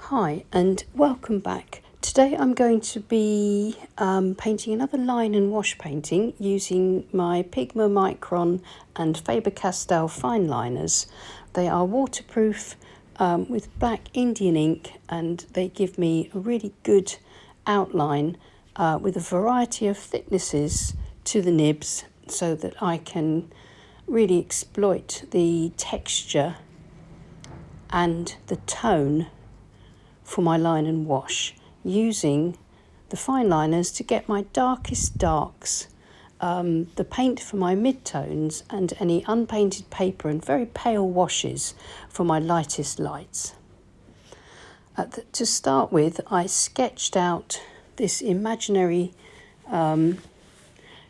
Hi and welcome back. Today I'm going to be painting another line and wash painting using my Pigma Micron and Faber-Castell fine liners. They are waterproof with black Indian ink, and they give me a really good outline with a variety of thicknesses to the nibs so that I can really exploit the texture and the tone for my line and wash, using the fine liners to get my darkest darks, the paint for my mid-tones, and any unpainted paper and very pale washes for my lightest lights. To start with, I sketched out this imaginary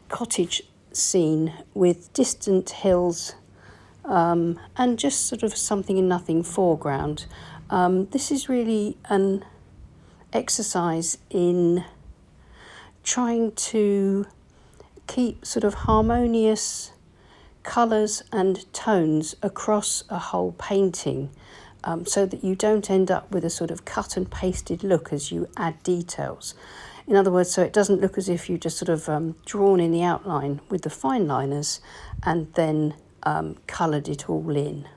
cottage scene with distant hills and just sort of something in nothing foreground. This is really an exercise in trying to keep sort of harmonious colours and tones across a whole painting, so that you don't end up with a sort of cut and pasted look as you add details. In other words, so it doesn't look as if you just sort of drawn in the outline with the fine liners and then coloured it all in.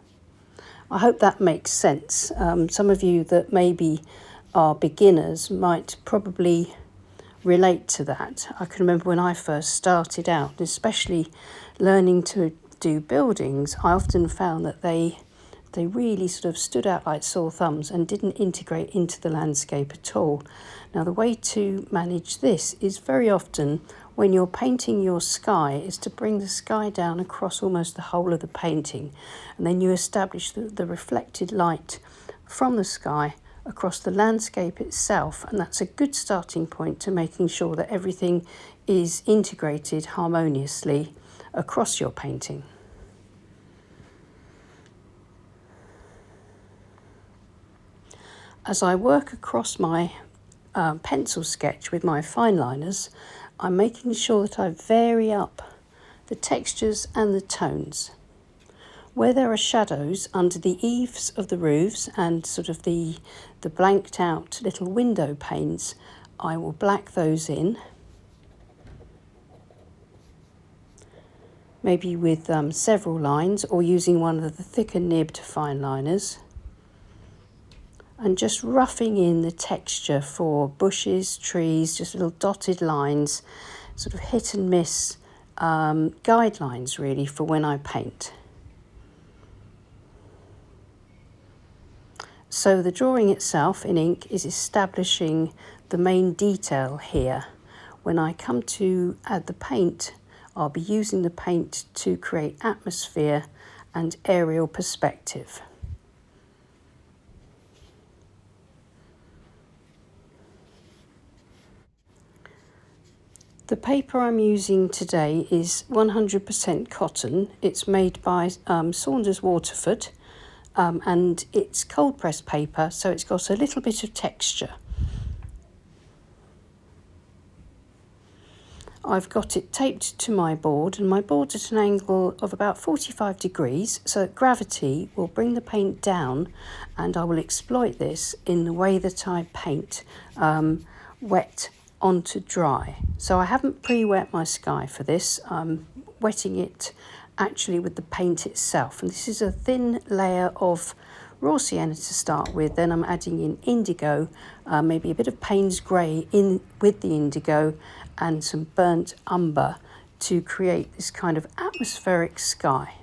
I hope that makes sense. Some of you that maybe are beginners might probably relate to that. I can remember when I first started out, especially learning to do buildings, I often found that they really sort of stood out like sore thumbs and didn't integrate into the landscape at all. Now, the way to manage this is very often when you're painting your sky is to bring the sky down across almost the whole of the painting, and then you establish the reflected light from the sky across the landscape itself, and that's a good starting point to making sure that everything is integrated harmoniously across your painting. As I work across my pencil sketch with my fine liners, I'm making sure that I vary up the textures and the tones. Where there are shadows under the eaves of the roofs and sort of the blanked out little window panes, I will black those in, maybe with several lines or using one of the thicker nibbed fine liners, and just roughing in the texture for bushes, trees, just little dotted lines, sort of hit and miss guidelines really for when I paint. So the drawing itself in ink is establishing the main detail here. When I come to add the paint, I'll be using the paint to create atmosphere and aerial perspective. The paper I'm using today is 100% cotton. It's made by Saunders Waterford, and it's cold press paper, so it's got a little bit of texture. I've got it taped to my board, and my board's at an angle of about 45 degrees, so that gravity will bring the paint down, and I will exploit this in the way that I paint wet onto dry. So I haven't pre-wet my sky for this. I'm wetting it actually with the paint itself, and this is a thin layer of raw sienna to start with. Then I'm adding in indigo, maybe a bit of Payne's grey in with the indigo, and some burnt umber to create this kind of atmospheric sky.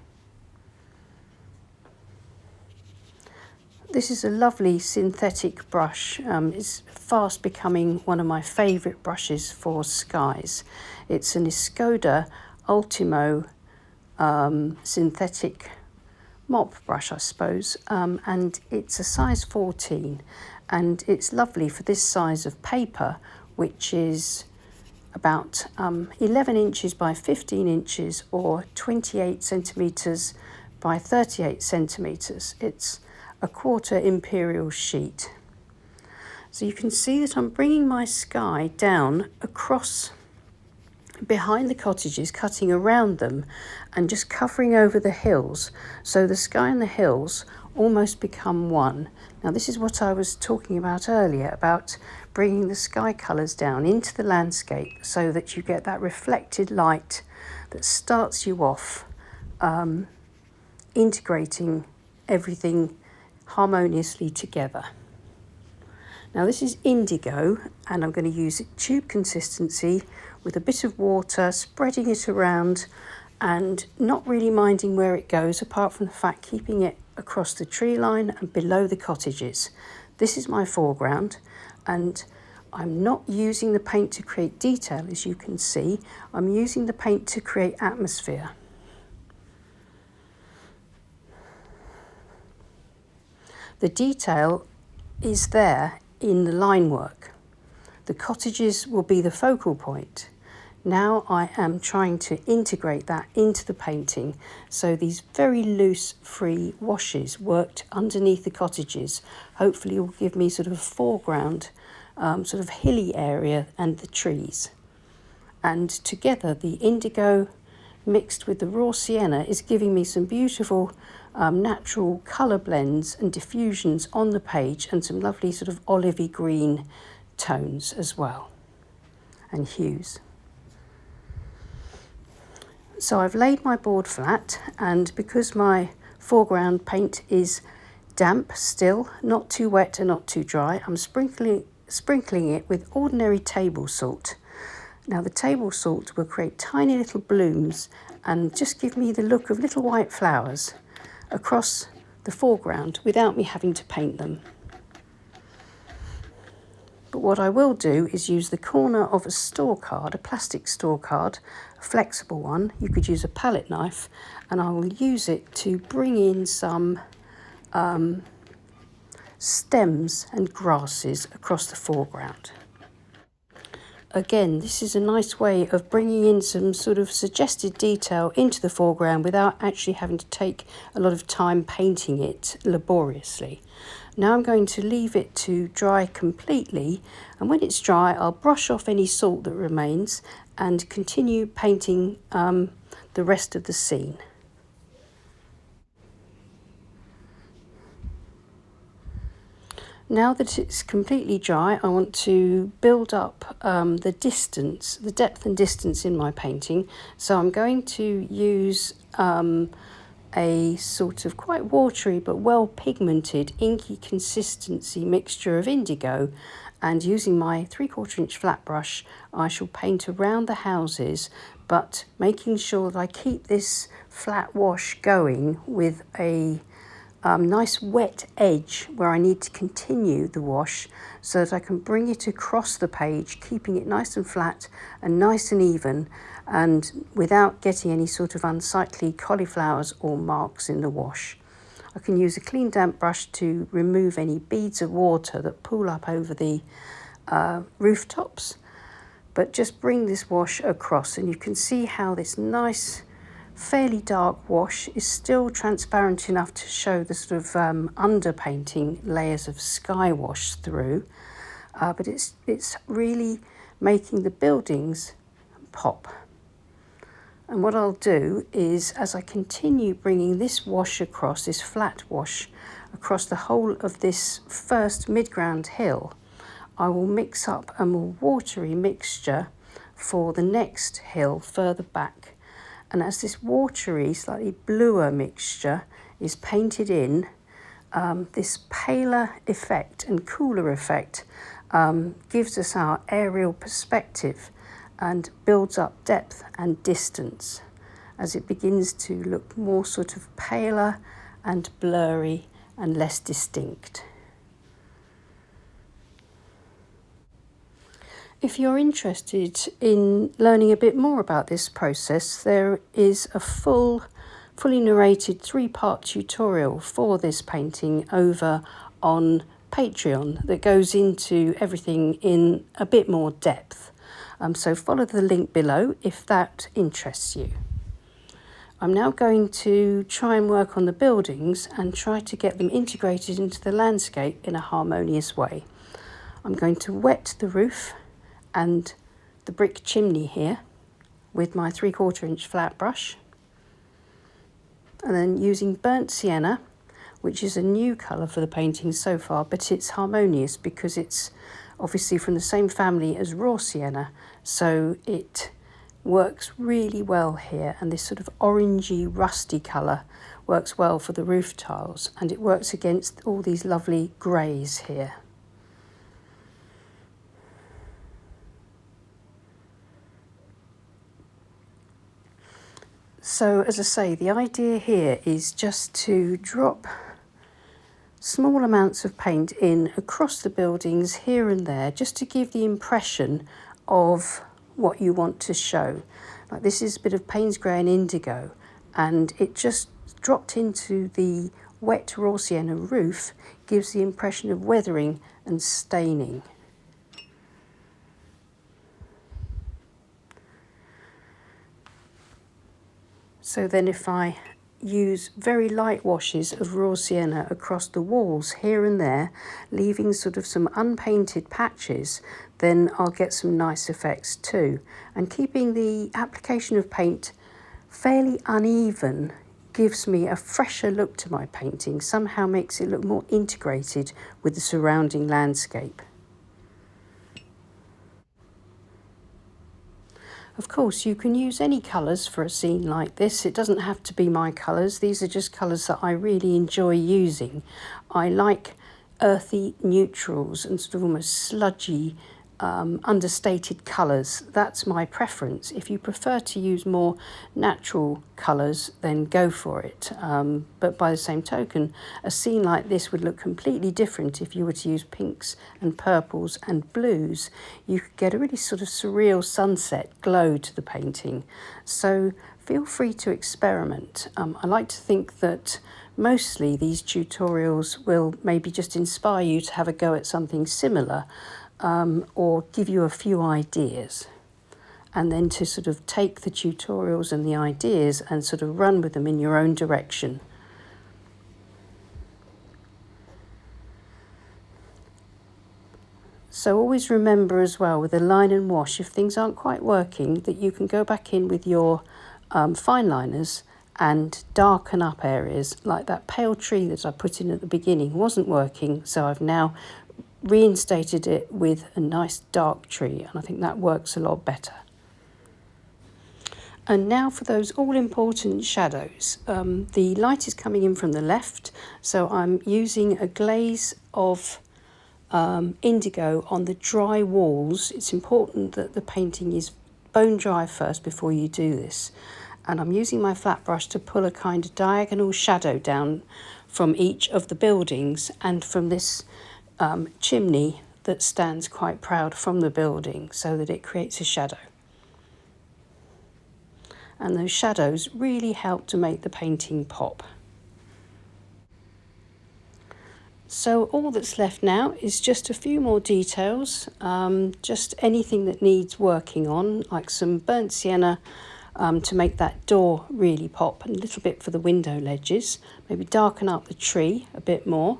This is a lovely synthetic brush. It's fast becoming one of my favourite brushes for skies. It's an Escoda Ultimo synthetic mop brush, I suppose, and it's a size 14, and it's lovely for this size of paper, which is about 11 inches by 15 inches or 28 centimetres by 38 centimetres. It's a quarter imperial sheet. So you can see that I'm bringing my sky down across behind the cottages, cutting around them and just covering over the hills. So the sky and the hills almost become one. Now this is what I was talking about earlier, about bringing the sky colours down into the landscape so that you get that reflected light that starts you off integrating everything harmoniously together. Now this is indigo, and I'm going to use it tube consistency with a bit of water, spreading it around and not really minding where it goes, apart from the fact keeping it across the tree line and below the cottages. This is my foreground, and I'm not using the paint to create detail, as you can see. I'm using the paint to create atmosphere. The detail is there in the line work. The cottages will be the focal point. Now I am trying to integrate that into the painting, so these very loose free washes worked underneath the cottages hopefully will give me sort of a foreground, sort of hilly area and the trees. And together the indigo mixed with the raw sienna is giving me some beautiful natural colour blends and diffusions on the page, and some lovely sort of olivey green tones as well, and hues. So I've laid my board flat, and because my foreground paint is damp still, not too wet and not too dry, I'm sprinkling it with ordinary table salt. Now the table salt will create tiny little blooms and just give me the look of little white flowers across the foreground without me having to paint them. But what I will do is use the corner of a store card, a plastic store card, a flexible one. You could use a palette knife, and I will use it to bring in some stems and grasses across the foreground. Again, this is a nice way of bringing in some sort of suggested detail into the foreground without actually having to take a lot of time painting it laboriously. Now I'm going to leave it to dry completely, and when it's dry I'll brush off any salt that remains and continue painting the rest of the scene. Now that it's completely dry, I want to build up the distance, the depth and distance in my painting. So I'm going to use a sort of quite watery but well pigmented inky consistency mixture of indigo, and using my 3/4 inch flat brush I shall paint around the houses, but making sure that I keep this flat wash going with a nice wet edge where I need to continue the wash, so that I can bring it across the page, keeping it nice and flat and nice and even, and without getting any sort of unsightly cauliflowers or marks in the wash. I can use a clean damp brush to remove any beads of water that pool up over the rooftops, but just bring this wash across, and you can see how this nice fairly dark wash is still transparent enough to show the sort of underpainting layers of sky wash through, but it's really making the buildings pop. And what I'll do is, as I continue bringing this wash across, this flat wash across the whole of this first mid-ground hill, I will mix up a more watery mixture for the next hill further back. And as this watery, slightly bluer mixture is painted in, this paler effect and cooler effect gives us our aerial perspective and builds up depth and distance as it begins to look more sort of paler and blurry and less distinct. If you're interested in learning a bit more about this process, there is a fully narrated 3-part tutorial for this painting over on Patreon that goes into everything in a bit more depth. So follow the link below if that interests you. I'm now going to try and work on the buildings and try to get them integrated into the landscape in a harmonious way. I'm going to wet the roof and the brick chimney here with my 3/4 inch flat brush, and then using burnt sienna which is a new colour for the painting so far, but it's harmonious because it's obviously from the same family as raw sienna, so it works really well here. And this sort of orangey rusty colour works well for the roof tiles, and it works against all these lovely greys here. So as I say, the idea here is just to drop small amounts of paint in across the buildings here and there, just to give the impression of what you want to show. Like this is a bit of Payne's grey and indigo, and it just dropped into the wet raw sienna roof gives the impression of weathering and staining. So then if I use very light washes of raw sienna across the walls here and there, leaving sort of some unpainted patches, then I'll get some nice effects too. And keeping the application of paint fairly uneven gives me a fresher look to my painting, somehow makes it look more integrated with the surrounding landscape. Of course, you can use any colours for a scene like this. It doesn't have to be my colours. These are just colours that I really enjoy using. I like earthy neutrals and sort of almost sludgy, understated colours. That's my preference. If you prefer to use more natural colours, then go for it. But by the same token, a scene like this would look completely different if you were to use pinks and purples and blues. You could get a really sort of surreal sunset glow to the painting. So feel free to experiment. I like to think that mostly these tutorials will maybe just inspire you to have a go at something similar, or give you a few ideas, and then to sort of take the tutorials and the ideas and sort of run with them in your own direction. So always remember as well with a line and wash, if things aren't quite working, that you can go back in with your fine liners and darken up areas. Like that pale tree that I put in at the beginning wasn't working, so I've now reinstated it with a nice dark tree, and I think that works a lot better. And now for those all-important shadows. The light is coming in from the left, so I'm using a glaze of indigo on the dry walls. It's important that the painting is bone dry first before you do this. And I'm using my flat brush to pull a kind of diagonal shadow down from each of the buildings and from this chimney that stands quite proud from the building, so that it creates a shadow. And those shadows really help to make the painting pop. So all that's left now is just a few more details, just anything that needs working on, like some burnt sienna to make that door really pop, and a little bit for the window ledges, maybe darken up the tree a bit more.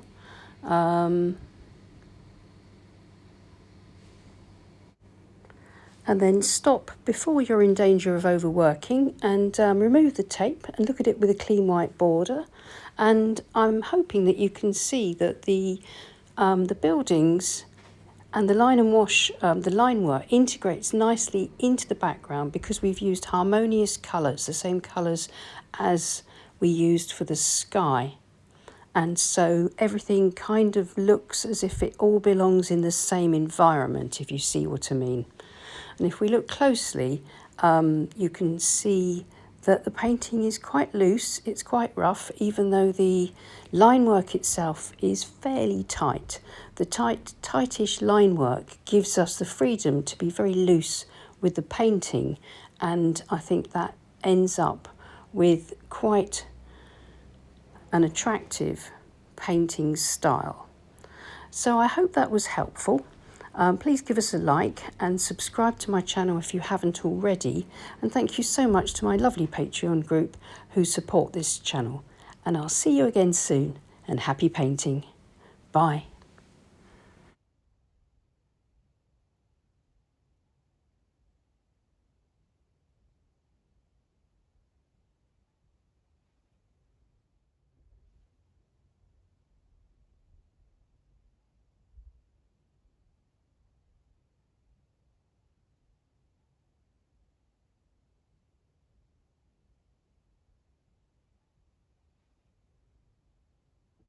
And then stop before you're in danger of overworking, and remove the tape and look at it with a clean white border. And I'm hoping that you can see that the buildings and the line and wash, the line work integrates nicely into the background because we've used harmonious colours, the same colours as we used for the sky. And so everything kind of looks as if it all belongs in the same environment, if you see what I mean. And if we look closely, you can see that the painting is quite loose, it's quite rough, even though the line work itself is fairly tight. The tightish line work gives us the freedom to be very loose with the painting, and I think that ends up with quite an attractive painting style. So I hope that was helpful. Please give us a like and subscribe to my channel if you haven't already. And thank you so much to my lovely Patreon group who support this channel. And I'll see you again soon, and happy painting. Bye.